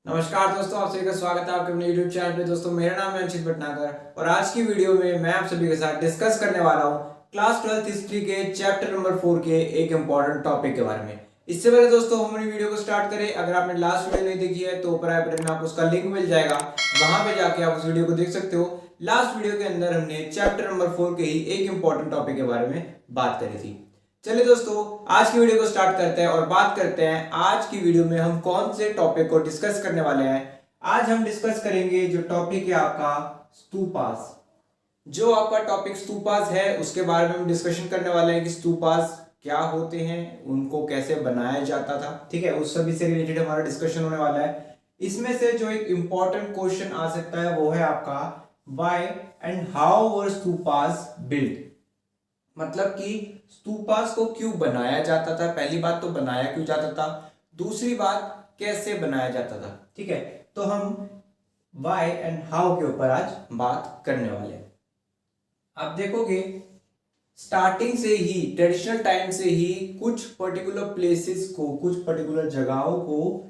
नमस्कार दोस्तों, आप सभी का स्वागत है आपके अपने YouTube चैनल पे। दोस्तों, मेरा नाम है अंशित भटनागर और आज की वीडियो में मैं आप सभी के साथ डिस्कस करने वाला हूँ क्लास 12th हिस्ट्री के चैप्टर नंबर 4 के एक इंपॉर्टेंट टॉपिक के बारे में। इससे पहले दोस्तों हम अपनी वीडियो को स्टार्ट करें, अगर आपने लास्ट वीडियो नहीं देखी है तो ऊपर आई बटन में आपको उसका लिंक मिल जाएगा, वहां पे जाके आप उस वीडियो को देख सकते हो। लास्ट वीडियो के अंदर हमने चैप्टर नंबर 4 के ही एक इंपॉर्टेंट टॉपिक के बारे में बात करी थी। चलिए दोस्तों, आज की वीडियो को स्टार्ट करते हैं और बात करते हैं आज की वीडियो में हम कौन से टॉपिक को डिस्कस करने वाले हैं। आज हम डिस्कस करेंगे जो टॉपिक है आपका स्तूपास। जो आपका टॉपिक स्तूपास है उसके बारे में हम डिस्कशन करने वाले हैं कि स्तूपास क्या होते हैं, उनको कैसे बनाया जाता था। ठीक है, उस सभी से रिलेटेड हमारा डिस्कशन होने वाला है। इसमें से जो एक इंपॉर्टेंट क्वेश्चन आ सकता है वो है आपका why and how were stupas built. मतलब कि स्तूपास को क्यों बनाया जाता था। पहली बात तो बनाया क्यों जाता था, दूसरी बात कैसे बनाया जाता था। ठीक है, तो हम व्हाई एंड हाउ के ऊपर आज बात करने वाले हैं। आप देखोगे स्टार्टिंग से ही, ट्रेडिशनल टाइम से ही कुछ पर्टिकुलर प्लेसेस को, कुछ पर्टिकुलर जगहों को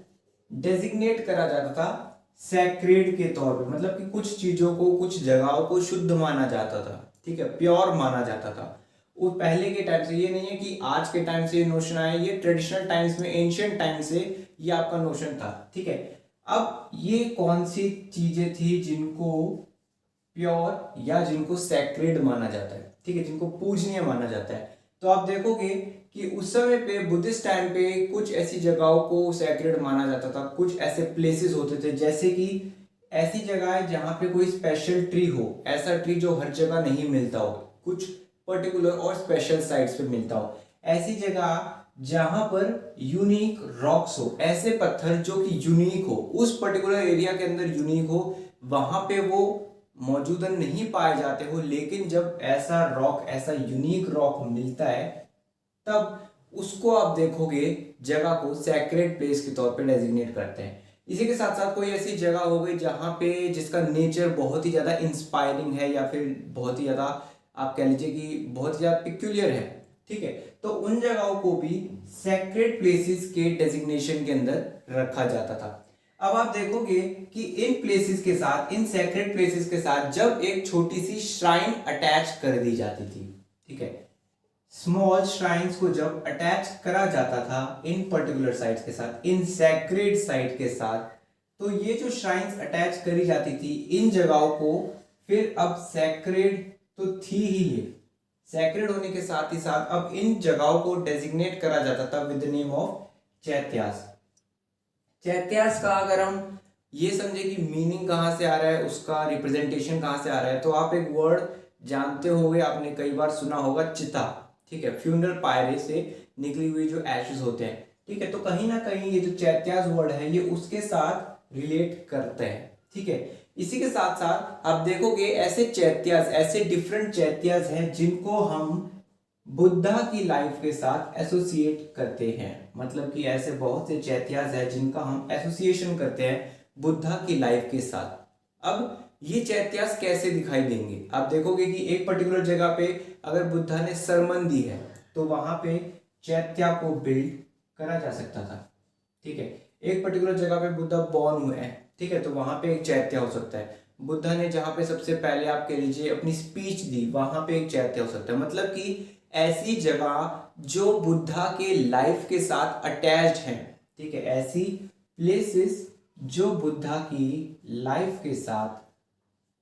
डेजिग्नेट करा जाता था सैक्रेड के तौर पे। मतलब कि कुछ चीजों को, कुछ जगहों को शुद्ध माना जाता था। ठीक है, प्योर माना जाता था। वो पहले के टाइम से, ये नहीं है कि आज के टाइम से ये नोशन आया, ये ट्रेडिशनल टाइम्स में, एंशियंट टाइम से ये आपका नोशन था। ठीक है, अब ये कौन सी चीजें थी जिनको प्योर या जिनको सैक्रेड माना जाता है। ठीक है, जिनको पूजनीय माना जाता है। तो आप देखोगे कि उस समय पे बुद्धिस्ट टाइम पे कुछ ऐसी जगहों को सैक्रेड माना जाता था, कुछ ऐसे प्लेसेस होते थे जैसे कि ऐसी जगह है जहां पे कोई स्पेशल ट्री हो, ऐसा ट्री जो हर जगह नहीं मिलता हो, कुछ पर्टिकुलर और स्पेशल साइट्स पे मिलता हो। ऐसी जगह जहां पर यूनिक रॉक्स हो, ऐसे पत्थर जो कि यूनिक हो, उस पर्टिकुलर एरिया के अंदर यूनिक हो, वहां पे वो मौजूदा नहीं पाए जाते हो। लेकिन जब ऐसा रॉक, ऐसा यूनिक रॉक मिलता है तब उसको आप देखोगे जगह को सैक्रेड प्लेस के तौर पे डेजिग्नेट करते हैं। इसी के साथ साथ कोई ऐसी जगह हो गई जहां पे जिसका नेचर बहुत ही ज्यादा इंस्पायरिंग है या फिर बहुत ही ज्यादा, आप कह लीजिए कि बहुत ही ज्यादा पिक्यूलियर है। ठीक है, तो उन जगहों को भी सैक्रेड प्लेसेस के डेजिग्नेशन के अंदर रखा जाता था। अब आप देखोगे कि इन प्लेसेस के साथ, इन सैक्रेड प्लेसेस के साथ जब एक छोटी सी श्राइन अटैच कर दी जाती थी, ठीक है, स्मॉल श्राइन्स को जब अटैच करा जाता था इन पर्टिकुलर साइट्स के साथ, इन सैक्रेड साइट के साथ, तो ये जो श्राइन्स अटैच करी जाती थी इन जगहों को, फिर अब सैक्रेड तो थी ही ये, सैक्रेड होने के साथ ही साथ अब इन जगहों को डेजिग्नेट करा जाता था विद द नेम ऑफ चैत्यास। चैत्यास का अगर हम ये समझे कि मीनिंग कहाँ से आ रहा है, उसका रिप्रेजेंटेशन कहाँ से आ रहा है, तो आप एक वर्ड जानते होंगे, आपने कई बार सुना होगा, चिता। ठीक है, फ्यूनरल पायरे से निकली हुई जो एशेस होते हैं। ठीक है, तो कहीं ना कहीं ये जो चैत्यास वर्ड है ये उसके साथ रिलेट करते हैं। ठीक है, इसी के साथ साथ आप देखोगे ऐसे चैत्यास, ऐसे डिफरेंट चैत्यास हैं जिनको हम बुद्धा की लाइफ के साथ एसोसिएट करते हैं। मतलब कि ऐसे बहुत से चैत्यास हैं जिनका हम एसोसिएशन करते हैं बुद्धा की लाइफ के साथ। अब ये चैत्यास कैसे दिखाई देंगे, आप देखोगे कि एक पर्टिकुलर जगह पे अगर बुद्धा ने सरमन दी है तो वहां पे चैत्या को बिल्ड करा जा सकता था। ठीक है, एक पर्टिकुलर जगह पे बुद्धा बॉर्न हुए हैं, ठीक है, तो वहां पे एक चैत्य हो सकता है। बुद्धा ने जहां पे सबसे पहले आप कह लीजिए अपनी स्पीच दी, वहां पे एक चैत्य हो सकता है। मतलब कि ऐसी जगह जो बुद्धा के लाइफ के साथ अटैच्ड हैं। ठीक है, ऐसी प्लेसेस जो बुद्धा की लाइफ के साथ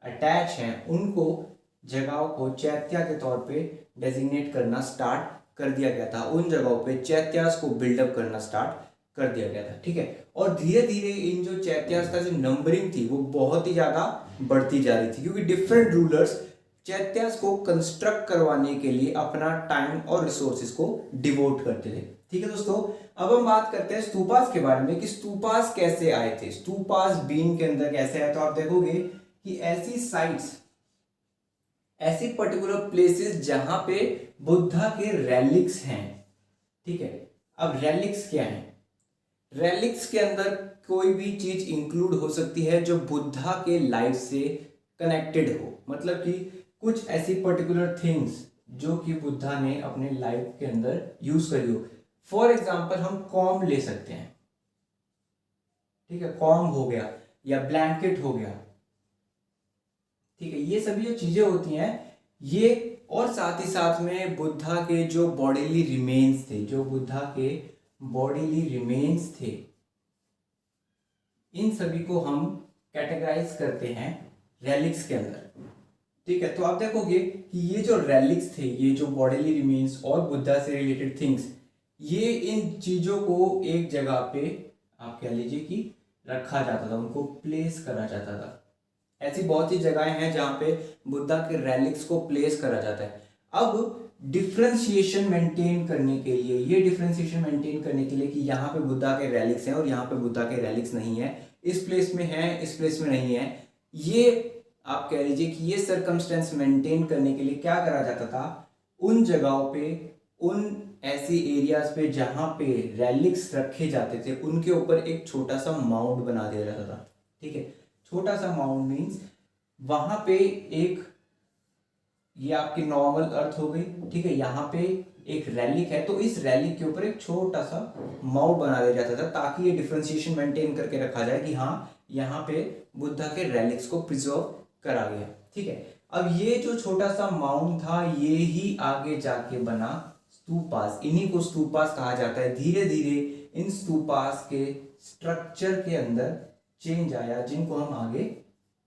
अटैच हैं, उनको जगहों को चैत्या के तौर पे डेजिग्नेट करना स्टार्ट कर दिया गया था। उन जगहों पे चैत्यास को बिल्डअप करना स्टार्ट कर दिया गया था। ठीक है, और धीरे धीरे इन जो चैत्यास का जो नंबरिंग थी वो बहुत ही ज्यादा बढ़ती जा रही थी, क्योंकि डिफरेंट रूलर्स चैत्यास को कंस्ट्रक्ट करवाने के लिए अपना टाइम और रिसोर्सेज को डिवोट करते थे। ठीक है दोस्तों, अब हम बात करते हैं स्तूपास के बारे में कि स्तूपास कैसे आए थे, स्तूपास बीन के अंदर कैसे आए। तो आप देखोगे कि ऐसी साइट्स, ऐसी पर्टिकुलर प्लेसेस जहां पे बुद्धा के रेलिक्स हैं। ठीक है, अब रेलिक्स क्या है, रेलिक्स के अंदर कोई भी चीज इंक्लूड हो सकती है जो बुद्धा के लाइफ से कनेक्टेड हो। मतलब कि कुछ ऐसी पर्टिकुलर थिंग्स जो कि बुद्धा ने अपने लाइफ के अंदर यूज करी हो। फॉर एग्जाम्पल हम कॉम्ब ले सकते हैं। ठीक है, कॉम्ब हो गया या ब्लैंकेट हो गया, ठीक है, ये सभी जो चीजें होती हैं ये, और साथ ही साथ में बुद्धा के जो बॉडीली रिमेन्स थे, जो बुद्धा के बॉडीली रिमेन्स थे, इन सभी को हम कैटेगराइज करते हैं रेलिक्स के अंदर, ठीक है। तो आप देखोगे कि ये जो रेलिक्स थे, ये जो बॉडीली रिमेन्स और बुद्धा से रिलेटेड थिंग्स, ये इन चीजों को एक जगह पे आप कह लीजिए कि रखा जाता था, उनको प्लेस करा जाता था। ऐसी बहुत सी जगहें हैं जहां पे बुद्धा के रेलिक्स को प्लेस करा जाता है। अब डिफ्रेंशिएशन मेंटेन करने के लिए, ये डिफ्रेंशिएशन मेंटेन करने के लिए कि यहाँ पे बुद्धा के रेलिक्स हैं और यहाँ पे बुद्धा के रेलिक्स नहीं है, इस प्लेस में है, इस प्लेस में नहीं है, ये आप कह लीजिए कि ये सर्कमस्टेंस मेंटेन करने के लिए क्या करा जाता था, उन जगहों पे, उन ऐसी एरियाज पे जहां पे रेलिक्स रखे जाते थे, उनके ऊपर एक छोटा सा माउंट बना दिया जाता था, ठीक है। छोटा सा माउंट मीन्स वहां पे एक, ये आपकी नॉर्मल अर्थ हो गई, ठीक है, यहाँ पे एक रैलिक है, तो इस रैलिक के ऊपर एक छोटा सा माउंट बना दिया जाता था ताकि ये डिफरेंशिएशन मेंटेन करके रखा जाए कि हाँ यहाँ पे बुद्धा के रैलिक्स को प्रिजर्व करा गया, ठीक है। अब ये जो छोटा सा माउंट था ये ही आगे जाके बना स्तूपास, इन्हीं को स्तूपास कहा जाता है। धीरे धीरे इन स्तूपास के स्ट्रक्चर के अंदर चेंज आया, जिनको हम आगे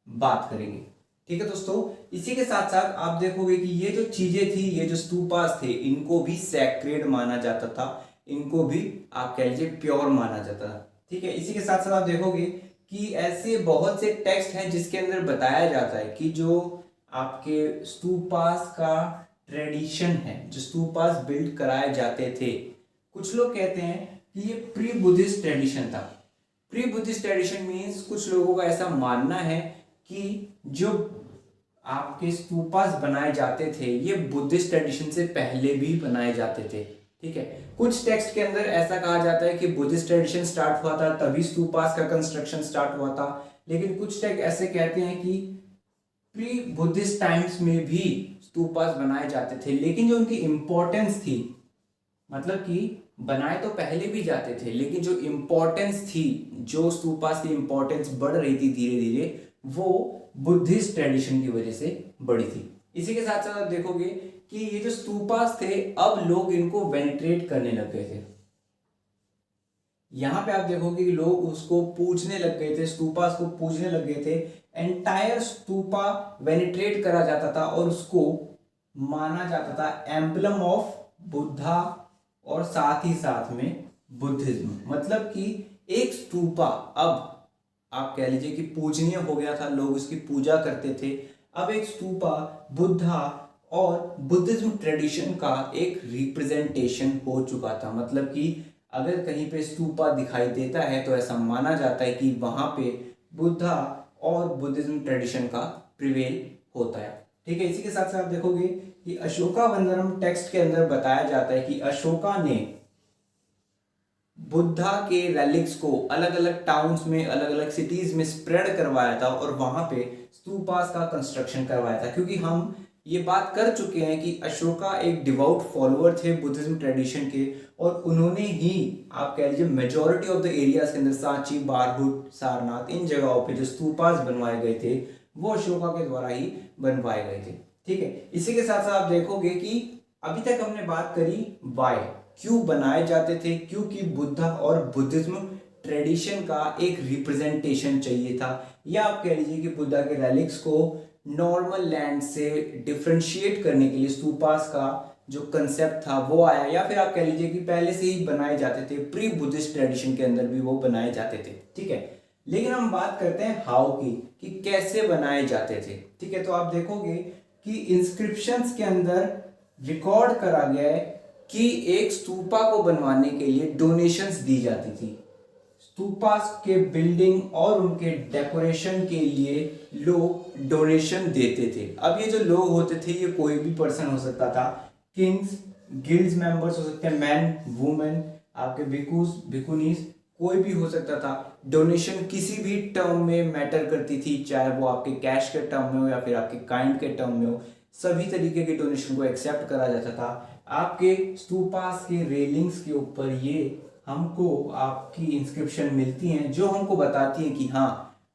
बात करेंगे, ठीक है दोस्तों। इसी के साथ साथ आप देखोगे कि ये जो चीजें थी, ये जो स्तूपास थे, इनको भी सैक्रेड माना जाता था, इनको भी आप कह लीजिए प्योर माना जाता था, ठीक है। इसी के साथ साथ आप देखोगे कि ऐसे बहुत से टेक्स्ट हैं जिसके अंदर बताया जाता है कि जो आपके स्तूपास का ट्रेडिशन है, जो स्तूपास बिल्ड कराए जाते थे, कुछ लोग कहते हैं कि ये प्री बुद्धिस्ट ट्रेडिशन था। प्री बुद्धिस्ट ट्रेडिशन मीन्स कुछ लोगों का ऐसा मानना है कि जो आपके स्तूपास बनाए जाते थे ये बुद्धिस्ट ट्रेडिशन से पहले भी बनाए जाते थे, ठीक है। कुछ टेक्स्ट के अंदर ऐसा कहा जाता है कि बुद्धिस्ट ट्रेडिशन स्टार्ट हुआ था तभी स्तूपास का कंस्ट्रक्शन स्टार्ट हुआ था, लेकिन कुछ टेक्स्ट ऐसे कहते हैं कि प्री बुद्धिस्ट टाइम्स में भी स्तूपास बनाए जाते थे, लेकिन जो उनकी इंपॉर्टेंस थी, मतलब कि बनाए तो पहले भी जाते थे, लेकिन जो इंपॉर्टेंस थी, जो स्तूपास की इंपॉर्टेंस बढ़ रही थी धीरे धीरे, वो बुद्धिस्ट ट्रेडिशन की वजह से बढ़ी थी। इसी के साथ साथ आप देखोगे कि ये जो स्तूपास थे अब लोग इनको वेनेट्रेट करने लग गए थे। यहां पे आप देखोगे कि लोग उसको पूजने लग गए थे, स्तूपास को पूजने लग गए थे। एंटायर स्तूपा वेनेट्रेट करा जाता था और उसको माना जाता था एम्बलम ऑफ बुद्धा और साथ ही साथ में बुद्धिज्म। मतलब कि एक स्तूपा अब आप कह लीजिए कि पूजनीय हो गया था, लोग उसकी पूजा करते थे। अब एक स्तूपा बुद्धा और बुद्धिज्म ट्रेडिशन का एक रिप्रेजेंटेशन हो चुका था। मतलब कि अगर कहीं पे स्तूपा दिखाई देता है तो ऐसा माना जाता है कि वहां पे बुद्धा और बुद्धिज्म ट्रेडिशन का प्रिवेल होता है, ठीक है। इसी के साथ साथ देखोगे कि अशोकावंदनम टेक्स्ट के अंदर बताया जाता है कि अशोका ने बुद्धा के रेलिक्स को अलग अलग टाउन्स में, अलग अलग सिटीज में स्प्रेड करवाया था और वहां पे स्तूपास का कंस्ट्रक्शन करवाया था। क्योंकि हम ये बात कर चुके हैं कि अशोका एक डिवोट फॉलोअर थे बुद्धिज्म ट्रेडिशन के, और उन्होंने ही आप कह लीजिए मेजॉरिटी ऑफ द एरियाज के अंदर, सांची, बारहुट, सारनाथ, इन जगहों पे जो स्तूपास बनवाए गए थे वो अशोका के द्वारा ही बनवाए गए थे, ठीक है। इसी के साथ साथ आप देखोगे कि अभी तक हमने बात करी वाई, क्यों बनाए जाते थे, क्योंकि बुद्धा और बुद्धिज्म ट्रेडिशन का एक रिप्रेजेंटेशन चाहिए था, या आप कह लीजिए कि बुद्धा के रेलिक्स को नॉर्मल लैंड से डिफरेंशिएट करने के लिए स्तूपास का जो कंसेप्ट था वो आया, या फिर आप कह लीजिए कि पहले से ही बनाए जाते थे, प्री बुद्धिस्ट ट्रेडिशन के अंदर भी वो बनाए जाते थे, ठीक है। लेकिन हम बात करते हैं हाउ की, कि कैसे बनाए जाते थे, ठीक है। तो आप देखोगे कि इंस्क्रिप्शंस के अंदर रिकॉर्ड करा गया है कि एक स्तूपा को बनवाने के लिए डोनेशंस दी जाती थी। स्तूपास के बिल्डिंग और उनके डेकोरेशन के लिए लोग डोनेशन देते थे। अब ये जो लोग होते थे ये कोई भी पर्सन हो सकता था, किंग्स, गिल्ड्स मेंबर्स हो सकते हैं, मैन, वुमेन, आपके भिक्खुस, भिक्खुनीस, कोई भी हो सकता था। डोनेशन किसी भी टर्म में मैटर करती थी, चाहे वो आपके कैश के टर्म में हो या फिर आपके काइंड के टर्म में हो, सभी तरीके के डोनेशन को एक्सेप्ट करा जाता था। आपके स्तूपास के रेलिंग्स के ऊपर ये हमको आपकी इंस्क्रिप्शन मिलती हैं जो हमको बताती हैं कि हाँ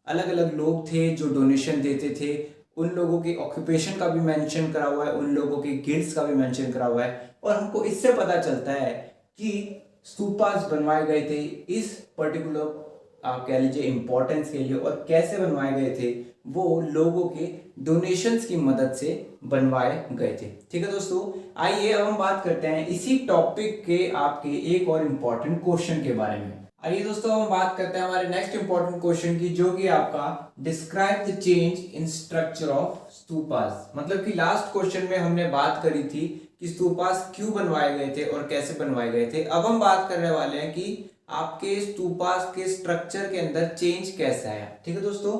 अलग अलग लोग थे जो डोनेशन देते थे, उन लोगों के ऑक्यूपेशन का भी मेंशन करा हुआ है, उन लोगों के गिल्ड्स का भी मेंशन करा हुआ है, और हमको इससे पता चलता है कि स्तूपास बनवाए गए थे इस पर्टिकुलर आप कह लीजिए इम्पोर्टेंस के लिए, और कैसे बनवाए गए थे वो लोगों के डोनेशंस की मदद से बनवाए गए थे। ठीक है दोस्तों, आइए अब हम बात करते हैं इसी टॉपिक के आपके एक और इम्पोर्टेंट क्वेश्चन के बारे में। आइए दोस्तों हम बात करते हैं हमारे नेक्स्ट इंपॉर्टेंट क्वेश्चन की, जो कि आपका describe the change in structure of stupas. मतलब कि लास्ट क्वेश्चन में हमने बात करी थी कि स्तूपास क्यों बनवाए गए थे और कैसे बनवाए गए थे। अब हम बात करने वाले हैं कि आपके स्तूपास के स्ट्रक्चर के अंदर चेंज कैसे आया। ठीक है दोस्तों,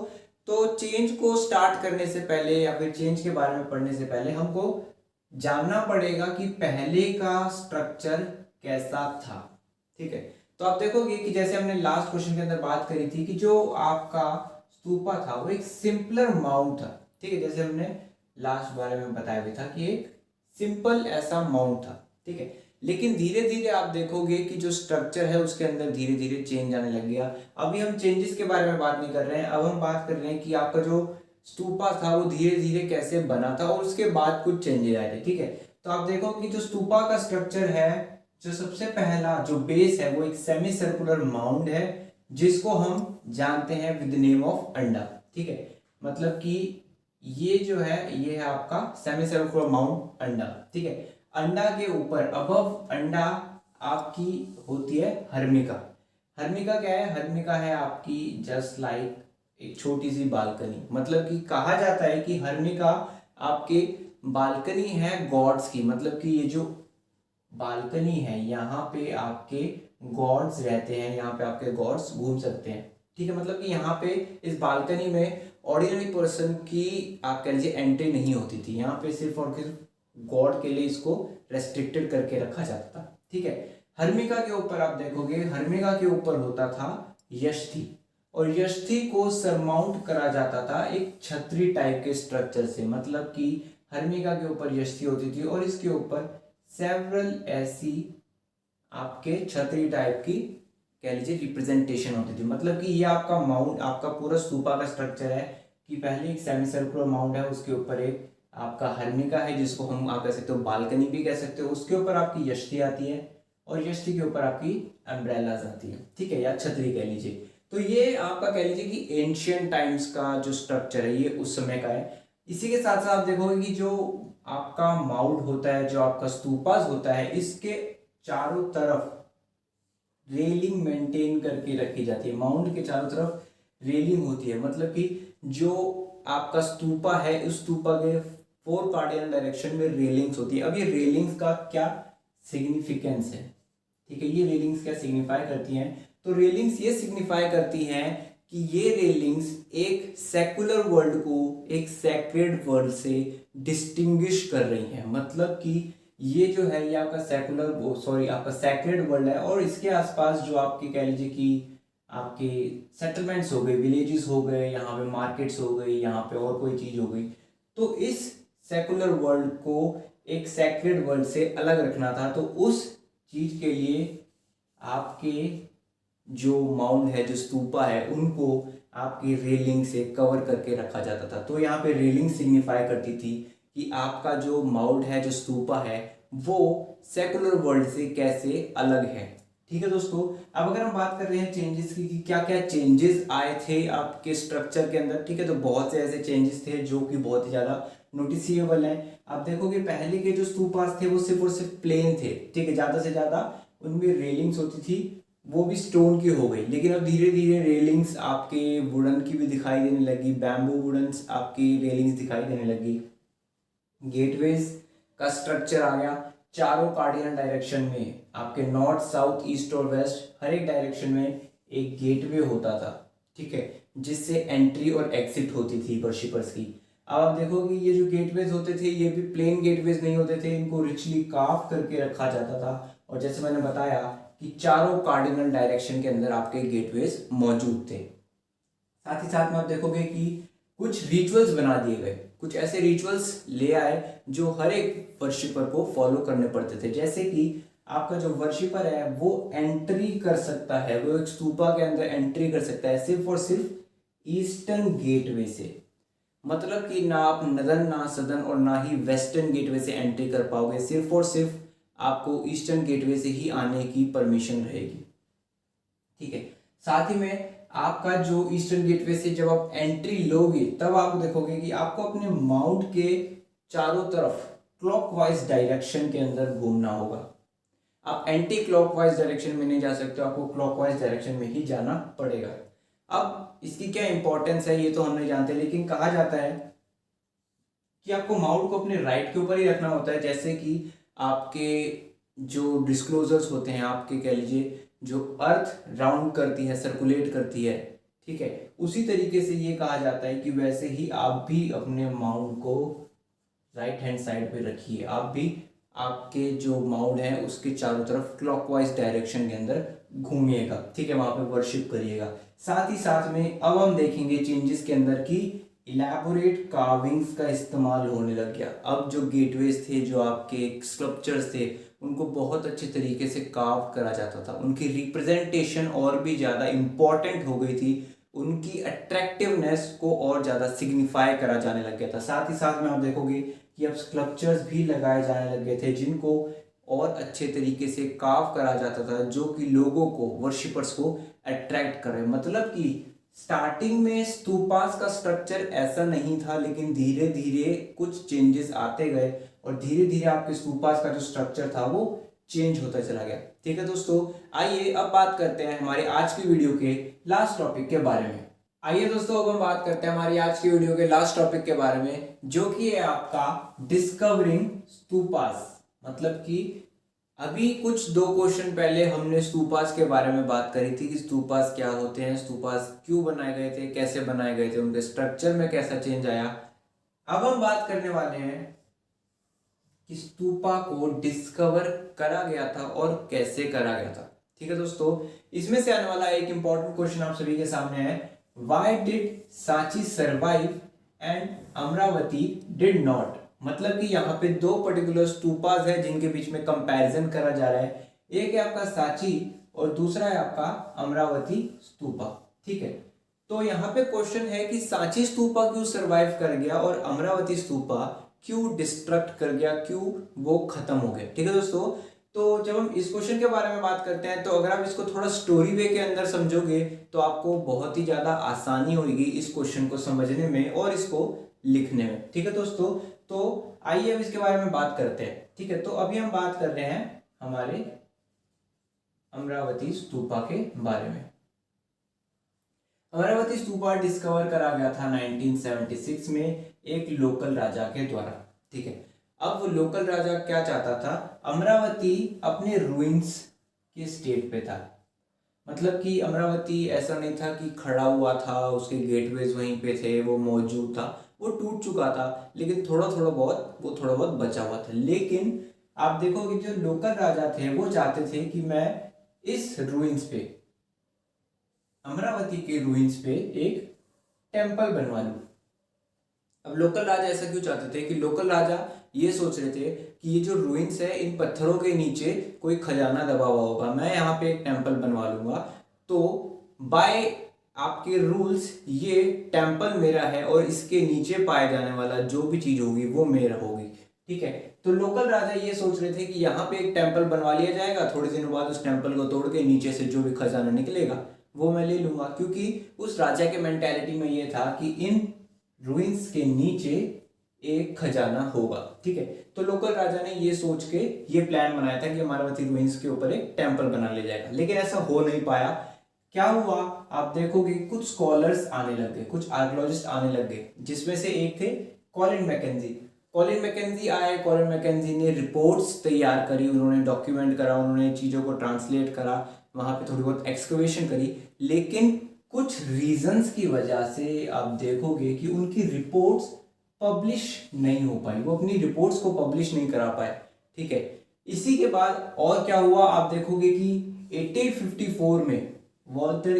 तो चेंज को स्टार्ट करने से पहले या फिर चेंज के बारे में पढ़ने से पहले हमको जानना पड़ेगा कि पहले का स्ट्रक्चर कैसा था। ठीक है, तो आप देखोगे कि जैसे हमने लास्ट क्वेश्चन के अंदर बात करी थी कि जो आपका स्तूपा था वो एक सिंपलर माउंट था। ठीक है, जैसे हमने लास्ट बारे में बताया भी था कि एक सिंपल ऐसा माउंट था। ठीक है, लेकिन धीरे धीरे आप देखोगे कि जो स्ट्रक्चर है उसके अंदर धीरे धीरे चेंज आने लग गया। अभी हम चेंजेस के बारे में बात नहीं कर रहे हैं, अब हम बात कर रहे हैं कि आपका जो स्तूपा था वो धीरे धीरे कैसे बना था और उसके बाद कुछ चेंजेस आए थे। ठीक है, तो आप देखो कि जो स्तूपा का स्ट्रक्चर है, जो सबसे पहला जो बेस है वो एक सेमी सर्कुलर माउंड है जिसको हम जानते हैं विद नेम ऑफ अंडा। ठीक है, मतलब कि ये जो है ये है आपका सेमी सर्कुलर माउंड अंडा। ठीक है, अंडा के ऊपर अबव अंडा आपकी होती है हर्मिका। हर्मिका क्या है? हर्मिका है आपकी जस्ट लाइक एक छोटी सी बालकनी। मतलब कि कहा जाता है कि हर्मिका आपके बालकनी है गॉड्स की। मतलब कि ये जो बालकनी है यहाँ पे आपके गॉड्स रहते हैं, यहाँ पे आपके गॉड्स घूम सकते हैं। ठीक है, मतलब कि यहाँ पे इस बालकनी में ऑर्डिनरी पर्सन की आप कह लीजिए एंट्री नहीं होती थी। यहाँ पे सिर्फ और सिर्फ गॉड के लिए इसको रेस्ट्रिक्टेड करके रखा जाता था। ठीक है, हर्मिका के ऊपर आप देखोगे, हर्मिका के ऊपर होता था यष्टि, और यष्टि को सरमाउंट करा जाता था एक छतरी टाइप के स्ट्रक्चर से। मतलब कि हर्मिका के ऊपर यष्टि होती थी और इसके ऊपर सेवरल ऐसी आपके छतरी टाइप की कह लीजिए रिप्रेजेंटेशन होती थी। मतलब कि ये आपका माउंट, आपका पूरा स्तूपा का स्ट्रक्चर है कि पहले एक सेमी सर्कुलर माउंट है, उसके ऊपर एक आपका हर्मिका है जिसको हम आप कह सकते हो बालकनी भी कह सकते हो, उसके ऊपर आपकी यष्टि आती है और यष्टि के ऊपर आपकी अम्ब्रेलाज आती है। ठीक है, या छतरी कह लीजिए। तो ये आपका कह लीजिए कि एंशियंट टाइम्स का जो स्ट्रक्चर है ये उस समय का है। इसी के साथ साथ आप देखोगे कि जो आपका माउंट होता है, जो आपका स्तूपास होता है, इसके चारों तरफ रेलिंग मेंटेन करके रखी जाती है। माउंट के चारों तरफ रेलिंग होती है। मतलब कि जो आपका स्तूपा है उस स्तूपा के 4 कार्डिनल डायरेक्शन में रेलिंग्स होती है। अब ये रेलिंग्स का क्या सिग्निफिकेंस है? ठीक है, ये रेलिंग्स क्या सिग्निफाई करती हैं? तो रेलिंग्स ये सिग्निफाई करती हैं कि ये रेलिंग्स एक सेकुलर वर्ल्ड को एक सैक्रेड वर्ल्ड से डिस्टिंग्विश कर रही हैं। मतलब कि ये जो है ये आपका आपका सैक्रेड वर्ल्ड है, और इसके आसपास जो आपके कह लीजिए कि आपके सेटलमेंट्स हो गए, विलेजेस हो गए, यहाँ पे मार्केट्स हो गई, यहाँ पे और कोई चीज हो गई, तो इस सेकुलर वर्ल्ड को एक सैक्रेड वर्ल्ड से अलग रखना था। तो उस चीज के लिए आपके जो माउंट है, जो स्तूपा है, उनको आपकी रेलिंग से कवर करके रखा जाता था। तो यहाँ पे रेलिंग सिग्निफाई करती थी कि आपका जो माउंट है, जो स्तूपा है, वो सेकुलर वर्ल्ड से कैसे अलग है। ठीक है दोस्तों, अब अगर हम बात कर रहे हैं चेंजेस की कि क्या क्या चेंजेस आए थे आपके स्ट्रक्चर के अंदर। ठीक है, तो बहुत से ऐसे चेंजेस थे जो कि बहुत ही ज्यादा नोटिसिएबल हैं। आप देखोगे पहले के जो स्तूपास थे वो सिर्फ और सिर्फ प्लेन थे। ठीक है, ज्यादा से ज्यादा उनमें रेलिंग्स होती थी, वो भी स्टोन की हो गई। लेकिन अब धीरे धीरे रेलिंग्स आपके वुडन की भी दिखाई देने लगी, बैम्बू वुडन्स आपकी रेलिंग्स दिखाई देने लगी। गेटवेज का स्ट्रक्चर आ गया चारों कार्डिनल डायरेक्शन में, आपके नॉर्थ, साउथ, ईस्ट और वेस्ट हर एक डायरेक्शन में एक गेटवे होता था। ठीक है, जिससे एंट्री और एग्जिट होती थी वर्शिपर्स की। अब आप देखोगे ये जो गेटवेज होते थे ये भी प्लेन गेटवेज नहीं होते थे, इनको रिचली कार्व करके रखा जाता था। और जैसे मैंने बताया कि चारों कार्डिनल डायरेक्शन के अंदर आपके गेटवेज मौजूद थे। साथ ही साथ में आप देखोगे कि कुछ रिचुअल्स बना दिए गए, कुछ ऐसे रिचुअल्स ले आए जो हर एक वर्शिपर को फॉलो करने पड़ते थे। जैसे कि आपका जो वर्शिपर है वो एंट्री कर सकता है, वो एक स्तूपा के अंदर एंट्री कर सकता है सिर्फ और सिर्फ ईस्टर्न गेटवे से। मतलब कि ना आप नदन ना सदन और ना ही वेस्टर्न गेटवे से एंट्री कर पाओगे, सिर्फ और सिर्फ आपको ईस्टर्न गेटवे से ही आने की परमिशन रहेगी। ठीक है, साथ ही में आपका जो ईस्टर्न गेटवे से जब आप एंट्री लोगे तब आप देखोगे कि आपको अपने माउंट के चारों तरफ क्लॉकवाइज डायरेक्शन के अंदर घूमना होगा। आप एंटी क्लॉकवाइज डायरेक्शन में नहीं जा सकते, आपको क्लॉकवाइज डायरेक्शन में ही जाना पड़ेगा। अब इसकी क्या इंपॉर्टेंस है ये तो हम नहीं जानते, लेकिन कहा जाता है कि आपको माउंट को अपने राइट के ऊपर ही रखना होता है। जैसे कि आपके जो डिस्क्लोजर्स होते हैं, आपके कह लीजिए जो अर्थ राउंड करती है, सर्कुलेट करती है, ठीक है, उसी तरीके से ये कहा जाता है कि वैसे ही आप भी अपने माउंट को राइट हैंड साइड पे रखिए। आप भी आपके जो माउंट है उसके चारों तरफ क्लॉकवाइज डायरेक्शन के अंदर घूमिएगा। ठीक है, वहां पे वर्शिप करिएगा। साथ ही साथ में अब हम देखेंगे चेंजेस के अंदर की इलैबोरेट कार्विंग्स का इस्तेमाल होने लग गया। अब जो गेटवेज थे, जो आपके स्कल्पचर्स थे, उनको बहुत अच्छे तरीके से कार्व करा जाता था। उनकी रिप्रेजेंटेशन और भी ज़्यादा इम्पॉर्टेंट हो गई थी, उनकी अट्रैक्टिवनेस को और ज़्यादा सिग्निफाई करा जाने लग गया था। साथ ही साथ में आप देखोगे कि अब स्कल्पचर्स भी लगाए जाने लग गए थे जिनको और अच्छे तरीके से कार्व करा जाता था, जो कि लोगों को, वर्शिपर्स को अट्रैक्ट करे। मतलब कि स्टार्टिंग में स्तूपास का स्ट्रक्चर ऐसा नहीं था, लेकिन धीरे धीरे कुछ चेंजेस आते गए और धीरे धीरे आपके स्तूपास का जो स्ट्रक्चर था वो चेंज होता चला गया। ठीक है दोस्तों, आइए अब बात करते हैं हमारे आज की वीडियो के लास्ट टॉपिक के बारे में। आइए दोस्तों, अब हम बात करते हैं हमारी आज की वीडियो के लास्ट टॉपिक के बारे में, जो कि है आपका डिस्कवरिंग स्तूपास। मतलब कि अभी कुछ 2 क्वेश्चन पहले हमने स्तूपास के बारे में बात करी थी कि स्तूपास क्या होते हैं, स्तूपास क्यों बनाए गए थे, कैसे बनाए गए थे, उनके स्ट्रक्चर में कैसा चेंज आया। अब हम बात करने वाले हैं कि स्तूपा को डिस्कवर करा गया था और कैसे करा गया था। ठीक है दोस्तों, इसमें से आने वाला एक इंपॉर्टेंट क्वेश्चन आप सभी के सामने है, why did Sanchi survive and Amravati did not. मतलब कि यहाँ पे 2 पर्टिकुलर स्तूपास है जिनके बीच में कंपैरिजन करा जा रहा है। एक है आपका सांची और दूसरा है आपका अमरावती स्तूपा। ठीक है, तो यहाँ पे क्वेश्चन है कि सांची स्तूपा क्यों सरवाइव कर गया और अमरावती स्तूपा क्यों डिस्ट्रक्ट कर गया, क्यों वो खत्म हो गया। ठीक है दोस्तों, तो जब हम इस क्वेश्चन के बारे में बात करते हैं तो अगर आप इसको थोड़ा स्टोरी वे के अंदर समझोगे तो आपको बहुत ही ज्यादा आसानी होगी इस क्वेश्चन को समझने में और इसको लिखने में। ठीक है दोस्तों, तो आइए अब इसके बारे में बात करते हैं। ठीक है, तो अभी हम बात कर रहे हैं हमारे अमरावती स्तूपा के बारे में। अमरावती स्तूपा डिस्कवर करा गया था 1976 में एक लोकल राजा के द्वारा। ठीक है, अब वो लोकल राजा क्या चाहता था, अमरावती अपने रूइंस के स्टेट पे था। मतलब कि अमरावती ऐसा नहीं था कि खड़ा हुआ था, उसके गेटवेज वहीं पे थे, वो मौजूद था, वो टूट चुका था, लेकिन थोड़ा बहुत बचा हुआ था। लेकिन आप देखोगे जो लोकल राजा थे वो चाहते थे कि मैं इस रूइंस पे, अमरावती के रूइंस पे एक टेम्पल बनवा लूं। अब लोकल राजा ऐसा क्यों चाहते थे कि लोकल राजा ये सोच रहे थे कि ये जो रूइंस है, इन पत्थरों के नीचे कोई खजाना दबा हुआ होगा, मैं यहाँ पे एक टेम्पल बनवा लूंगा, तो बाय आपके रूल्स ये टेम्पल मेरा है और इसके नीचे पाए जाने वाला जो भी चीज होगी वो मेरा होगी। ठीक है, तो लोकल राजा ये सोच रहे थे कि यहाँ पे एक टेम्पल बनवा लिया जाएगा, थोड़े दिनों बाद उस टेम्पल को तोड़ के नीचे से जो भी खजाना निकलेगा वो मैं ले लूंगा, क्योंकि उस राजा के मेंटेलिटी में ये था कि इन रूइंस के नीचे एक खजाना होगा। ठीक है, तो लोकल राजा ने ये सोच के ये प्लान बनाया था कि अमरावती रूइंस के ऊपर एक टेम्पल बना लिया जाएगा, लेकिन ऐसा हो नहीं पाया। क्या हुआ, आप देखोगे कुछ स्कॉलर्स आने लग गए, कुछ आर्कियोलॉजिस्ट आने लग गए, जिसमें से एक थे कॉलिन मैकेंजी। कॉलिन मैकेंजी आए, कॉलिन मैकेंजी ने रिपोर्ट्स तैयार करी, उन्होंने डॉक्यूमेंट करा, उन्होंने चीज़ों को ट्रांसलेट करा, वहाँ पे थोड़ी बहुत एक्सकवेशन करी, लेकिन कुछ रीजंस की वजह से आप देखोगे कि उनकी रिपोर्ट्स पब्लिश नहीं हो पाई, वो अपनी रिपोर्ट्स को पब्लिश नहीं करा पाए। ठीक है, इसी के बाद और क्या हुआ, आप देखोगे कि 1854 में वॉल्टर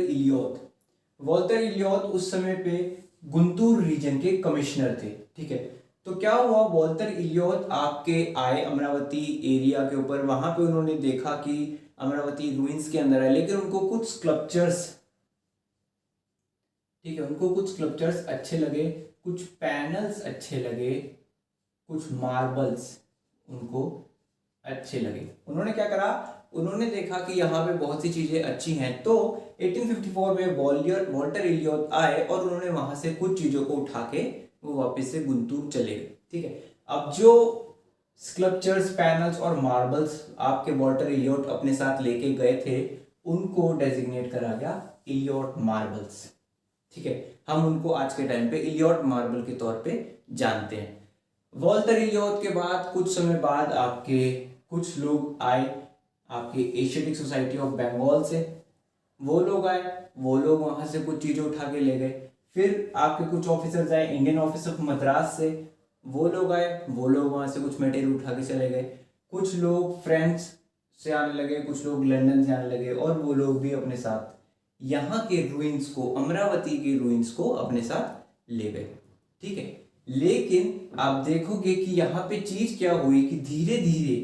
इलियट उस समय पे गुंटूर रीजन के कमिश्नर थे। ठीक है, तो क्या हुआ, वॉल्टर इलियट आपके आए अमरावती एरिया के ऊपर। वहां पे उन्होंने देखा कि अमरावती रूइंस के अंदर है, लेकिन उनको कुछ स्कल्पचर्स, ठीक है, उनको कुछ स्कल्पचर्स अच्छे लगे, कुछ पैनल्स अच्छे लगे, कुछ मार्बल्स उनको अच्छे लगे। उन्होंने क्या करा, उन्होंने देखा कि यहाँ पे बहुत सी चीजें अच्छी हैं, तो 1854 में वॉल्टर इलियट आए और उन्होंने वहां से कुछ चीजों को उठा के वो वापस से गुंतूर चले गए। ठीक है, अब जो स्कल्पचर्स, पैनल्स और मार्बल्स आपके वॉल्टर इलियट अपने साथ लेके गए थे, उनको डेजिग्नेट करा गया इलियट मार्बल्स। ठीक है, हम उनको आज के टाइम पे इलियट मार्बल के तौर पे जानते हैं। वॉल्टर इलियट के बाद कुछ समय बाद आपके कुछ लोग आए आपके एशियाटिक सोसाइटी ऑफ बंगाल से, वो लोग आए, वो लोग वहां से कुछ चीजें उठा के ले गए। फिर आपके कुछ ऑफिसर्स आए इंडियन ऑफिस ऑफ मद्रास से, वो लोग आए, वो लोग वहां से कुछ मटेरियल उठा के चले गए। कुछ लोग फ्रांस से आने लगे, कुछ लोग लंदन से आने लगे, और वो लोग भी अपने साथ यहाँ के रूइंस को, अमरावती के रूइंस को अपने साथ ले गए। ठीक है, लेकिन आप देखोगे कि यहाँ पे चीज क्या हुई कि धीरे धीरे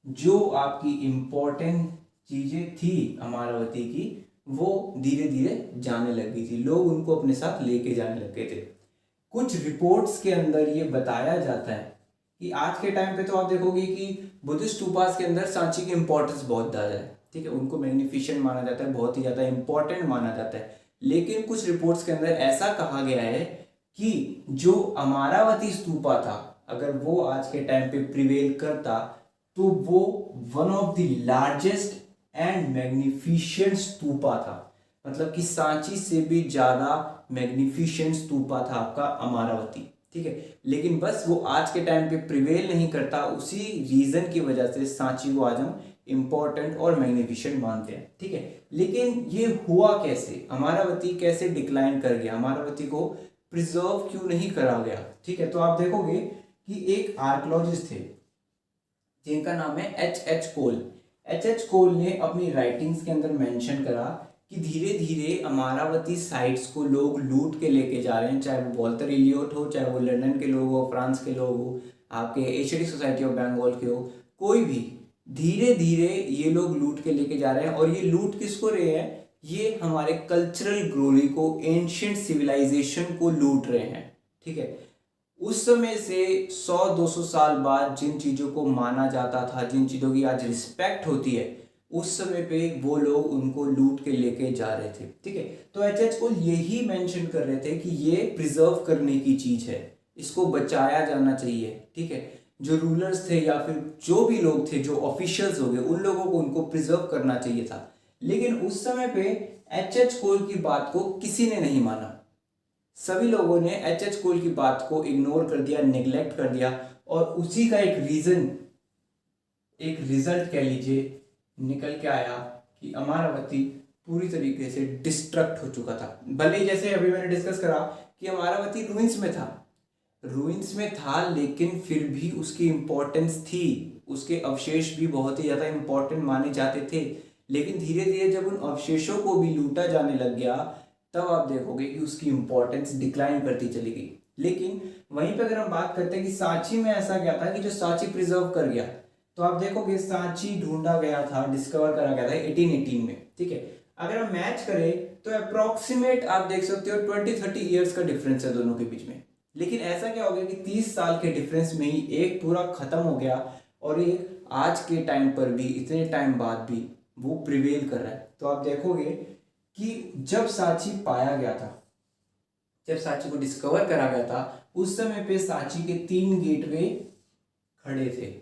जो आपकी इंपॉर्टेंट चीजें थी अमरावती की, वो धीरे धीरे जाने लगी थी, लोग उनको अपने साथ लेके जाने लगे थे। कुछ रिपोर्ट्स के अंदर ये बताया जाता है कि आज के टाइम पे तो आप देखोगे कि बुद्धिस्ट स्तूपास के अंदर सांची की इंपॉर्टेंस बहुत ज़्यादा है। ठीक है, उनको मैग्निफिसेंट माना जाता है, बहुत ही ज़्यादा इंपॉर्टेंट माना जाता है। लेकिन कुछ रिपोर्ट्स के अंदर ऐसा कहा गया है कि जो अमरावती स्तूपा था, अगर वो आज के टाइम पे प्रिवेल करता तो वो one of the largest and magnificent stupa था। मतलब कि सांची से भी ज्यादा मैग्निफिसेंट स्तूपा था आपका अमरावती। ठीक है, लेकिन बस वो आज के टाइम पे प्रिवेल नहीं करता, उसी रीजन की वजह से सांची को आज हम इंपॉर्टेंट और मैग्निफिसेंट मानते हैं। ठीक है, लेकिन ये हुआ कैसे, अमरावती कैसे डिक्लाइन कर गया, अमरावती को प्रिजर्व क्यों नहीं करा गया। ठीक है, तो आप देखोगे कि एक आर्कियोलॉजिस्ट थे जिनका नाम है एच कोल। एच कोल ने अपनी राइटिंग्स के अंदर मेंशन करा कि धीरे धीरे अमरावती साइट्स को लोग लूट के लेके जा रहे हैं, चाहे वो वॉल्टर इलियट हो, चाहे वो लंदन के लोग हो, फ्रांस के लोग हो, आपके एशियाटिक सोसाइटी ऑफ बंगाल के हो, कोई भी, धीरे धीरे ये लोग लूट के लेके जा रहे हैं। और ये लूट किसको रहे हैं, ये हमारे कल्चरल ग्लोरी को, एंशिएंट सिविलाइजेशन को लूट रहे हैं। ठीक है, उस समय से 100-200 साल बाद जिन चीज़ों को माना जाता था, जिन चीज़ों की आज रिस्पेक्ट होती है, उस समय पे वो लोग उनको लूट के लेके जा रहे थे। ठीक है, तो एच को यही मेंशन कर रहे थे कि ये प्रिजर्व करने की चीज़ है, इसको बचाया जाना चाहिए। ठीक है, जो रूलर्स थे या फिर जो भी लोग थे, जो ऑफिशियल्स हो गए, उन लोगों को उनको प्रिजर्व करना चाहिए था। लेकिन उस समय पे एच कोल की बात को किसी ने नहीं माना। सभी लोगों ने एच कोल की बात को इग्नोर कर दिया, नेग्लेक्ट कर दिया, और उसी का एक रीजन, एक रिजल्ट कह लीजिए, निकल के आया कि अमरावती पूरी तरीके से डिस्ट्रक्ट हो चुका था। भले ही जैसे अभी मैंने डिस्कस करा कि अमरावती रूइंस में था, लेकिन फिर भी उसकी इंपॉर्टेंस थी, उसके अवशेष भी बहुत ही ज़्यादा इंपॉर्टेंट माने जाते थे। लेकिन धीरे धीरे जब उन अवशेषों को भी लूटा जाने लग गया, तब आप देखोगे कि उसकी इंपॉर्टेंस डिक्लाइन करती चली गई। लेकिन वहीं पे अगर हम बात करते हैं कि सांची में ऐसा क्या था कि जो सांची प्रिजर्व कर गया, तो आप देखोगे सांची ढूंढा गया था, डिस्कवर करा गया था 1818 में। ठीक है, अगर हम मैच करें तो अप्रोक्सीमेट आप देख सकते हो 20-30 ईयर्स का डिफरेंस है दोनों के बीच में। लेकिन ऐसा क्या हो गया कि 30 साल के डिफरेंस में ही एक पूरा खत्म हो गया, और एक आज के टाइम पर भी, इतने टाइम बाद भी वो प्रिवेल कर रहा है। तो आप देखोगे कि जब सांची पाया गया था, जब सांची को डिस्कवर करा गया था, उस समय पे सांची के 3 गेटवे खड़े थे।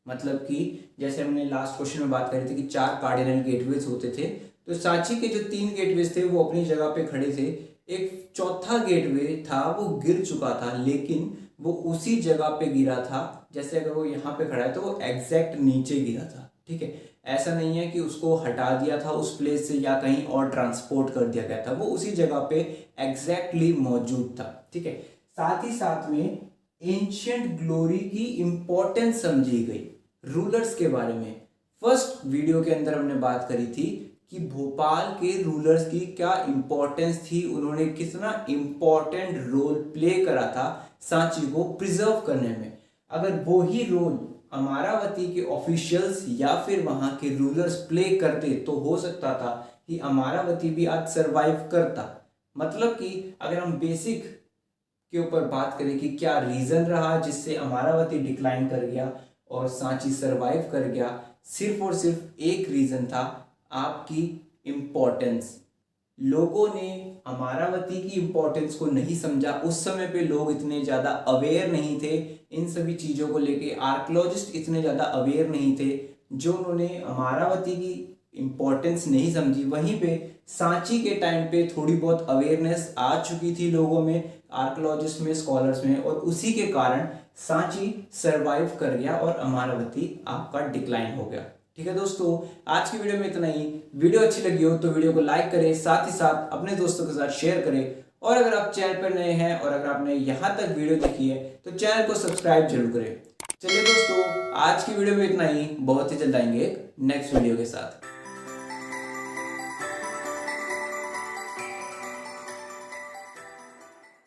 मतलब कि जैसे हमने लास्ट क्वेश्चन में बात करी थी कि 4 कार्डिनल गेटवेज होते थे, तो सांची के जो 3 गेटवेज थे वो अपनी जगह पे खड़े थे। एक चौथा गेटवे था वो गिर चुका था, लेकिन वो उसी जगह पे गिरा था, जैसे अगर वो यहाँ पे खड़ा है तो वो एग्जैक्ट नीचे गिरा था। ठीक है, ऐसा नहीं है कि उसको हटा दिया था उस प्लेस से या कहीं और ट्रांसपोर्ट कर दिया गया था, वो उसी जगह पे एग्जैक्टली मौजूद था। ठीक है, साथ ही साथ में एंशिएंट ग्लोरी की इंपॉर्टेंस समझी गई। रूलर्स के बारे में फर्स्ट वीडियो के अंदर हमने बात करी थी कि भोपाल के रूलर्स की क्या इम्पोर्टेंस थी, उन्होंने कितना इम्पोर्टेंट रोल प्ले करा था सांची को प्रिजर्व करने में। अगर वो ही रोल अमरावती के ऑफिशियल्स या फिर वहाँ के रूलर्स प्ले करते तो हो सकता था कि अमरावती भी आज सरवाइव करता। मतलब कि अगर हम बेसिक के ऊपर बात करें कि क्या रीज़न रहा जिससे अमरावती डिक्लाइन कर गया और सांची सरवाइव कर गया, सिर्फ और सिर्फ एक रीज़न था, आपकी इम्पोर्टेंस। लोगों ने अमरावती की इम्पोर्टेंस को नहीं समझा। उस समय पे लोग इतने ज़्यादा अवेयर नहीं थे इन सभी चीज़ों को लेके, आर्कियोलॉजिस्ट इतने ज़्यादा अवेयर नहीं थे, जो उन्होंने अमरावती की इम्पोर्टेंस नहीं समझी। वहीं पे सांची के टाइम पे थोड़ी बहुत अवेयरनेस आ चुकी थी लोगों में, आर्कियोलॉजिस्ट में, स्कॉलर्स में, और उसी के कारण सांची सरवाइव कर गया और अमरावती आपका डिक्लाइन हो गया। ठीक है दोस्तों, आज की वीडियो में इतना ही। वीडियो अच्छी लगी हो तो वीडियो को लाइक करें, साथ ही साथ अपने दोस्तों के साथ शेयर करें, और अगर आप चैनल पर नए हैं और अगर आपने यहाँ तक वीडियो देखी है तो चैनल को सब्सक्राइब जरूर करें। चलिए दोस्तों, आज की वीडियो में इतना ही। बहुत ही जल्द आएंगे नेक्स्ट वीडियो के साथ।